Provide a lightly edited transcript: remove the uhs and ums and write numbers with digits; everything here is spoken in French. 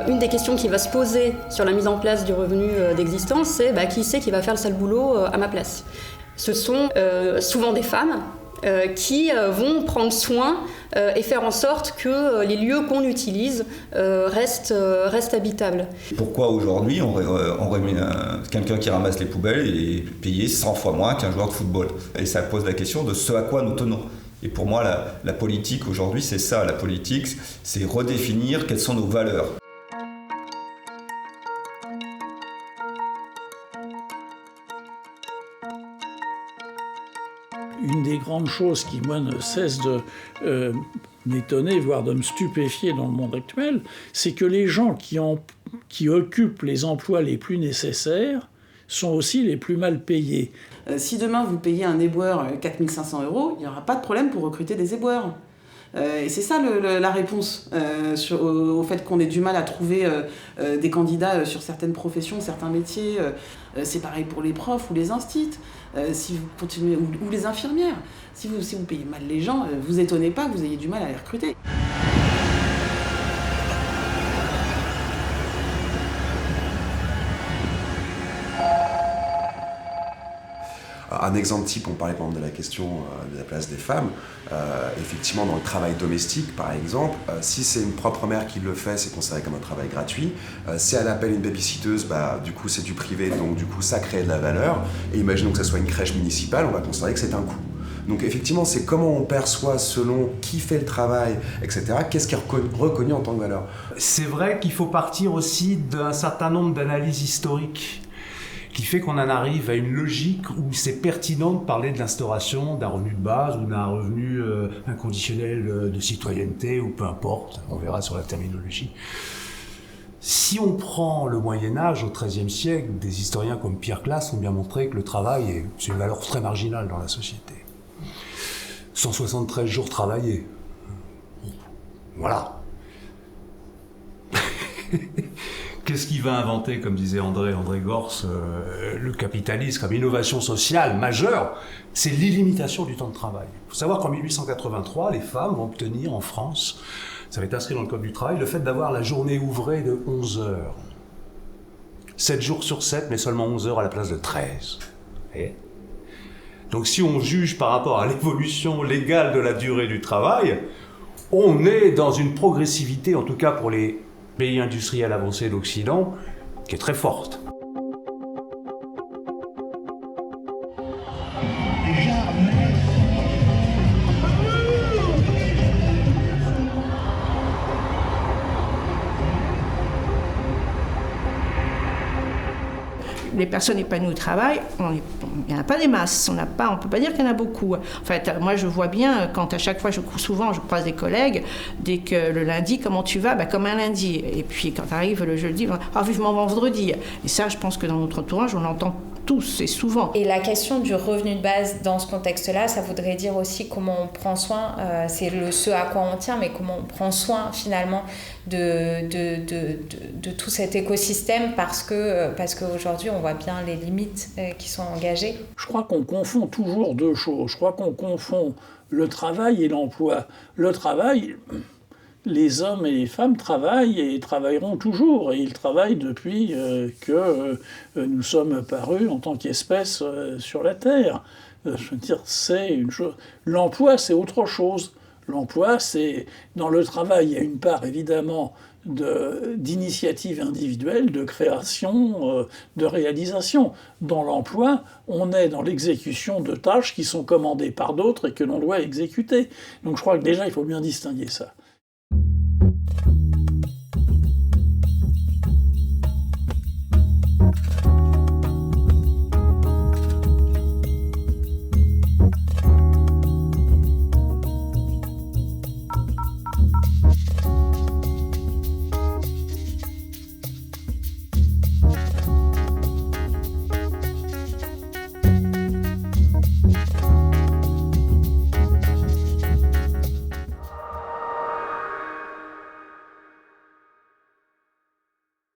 Une des questions qui va se poser sur la mise en place du revenu d'existence, c'est qui c'est qui va faire le sale boulot à ma place. Ce sont souvent des femmes qui vont prendre soin et faire en sorte que les lieux qu'on utilise restent habitables. Pourquoi aujourd'hui on remet quelqu'un qui ramasse les poubelles et payé 100 fois moins qu'un joueur de football? Et ça pose la question de ce à quoi nous tenons. Et pour moi, la politique aujourd'hui, c'est ça. La politique, c'est redéfinir quelles sont nos valeurs. Une des grandes choses qui, moi, ne cesse de m'étonner, voire de me stupéfier dans le monde actuel, c'est que les gens qui occupent les emplois les plus nécessaires sont aussi les plus mal payés. Si demain vous payez un éboueur 4 500 €, il n'y aura pas de problème pour recruter des éboueurs. Et c'est ça la réponse au fait qu'on ait du mal à trouver des candidats sur certaines professions, certains métiers. C'est pareil pour les profs ou les instits, si vous continuez, ou les infirmières. Si vous payez mal les gens, vous étonnez pas que vous ayez du mal à les recruter. Un exemple type, on parlait par exemple de la question de la place des femmes. Effectivement, dans le travail domestique, par exemple, si c'est une propre mère qui le fait, c'est considéré comme un travail gratuit. Si elle appelle une babysitteuse, du coup c'est du privé, donc du coup ça crée de la valeur. Et imaginons que ça soit une crèche municipale, on va considérer que c'est un coût. Donc effectivement, c'est comment on perçoit selon qui fait le travail, etc. Qu'est-ce qui est reconnu en tant que valeur. C'est vrai qu'il faut partir aussi d'un certain nombre d'analyses historiques qui fait qu'on en arrive à une logique où c'est pertinent de parler de l'instauration d'un revenu de base ou d'un revenu inconditionnel de citoyenneté ou peu importe, on verra sur la terminologie. Si on prend le Moyen-Âge, au XIIIe siècle, des historiens comme Pierre Classe ont bien montré que le travail c'est une valeur très marginale dans la société. 173 jours travaillés. Voilà. Qu'est-ce qu'il va inventer, comme disait André Gorz, le capitalisme comme innovation sociale majeure? C'est l'illimitation du temps de travail. Il faut savoir qu'en 1883, les femmes vont obtenir en France, ça va être inscrit dans le Code du travail, le fait d'avoir la journée ouvrée de 11 heures. 7 jours sur 7, mais seulement 11 heures à la place de 13. Et donc si on juge par rapport à l'évolution légale de la durée du travail, on est dans une progressivité, en tout cas pour les pays industriels avancés d'Occident, qui est très forte. Les personnes épanouies au travail, il n'y en a pas des masses, on ne peut pas dire qu'il y en a beaucoup. En fait, moi je vois bien, quand à chaque fois, souvent je croise des collègues, dès que le lundi, comment tu vas? Comme un lundi. Et puis quand arrive le jeudi, vivement vendredi. Et ça, je pense que dans notre entourage, on l'entend tous et souvent. Et la question du revenu de base dans ce contexte-là, ça voudrait dire aussi comment on prend soin, c'est ce à quoi on tient, mais comment on prend soin finalement de tout cet écosystème parce qu'aujourd'hui on voit bien les limites qui sont engagées. Je crois qu'on confond toujours deux choses. Je crois qu'on confond le travail et l'emploi. Le travail, les hommes et les femmes travaillent et travailleront toujours. Et ils travaillent depuis que nous sommes apparus en tant qu'espèce sur la Terre. Je veux dire, c'est une chose. L'emploi, c'est autre chose. L'emploi, c'est... Dans le travail, il y a une part, évidemment, d'initiative individuelle, de création, de réalisation. Dans l'emploi, on est dans l'exécution de tâches qui sont commandées par d'autres et que l'on doit exécuter. Donc je crois que déjà, il faut bien distinguer ça.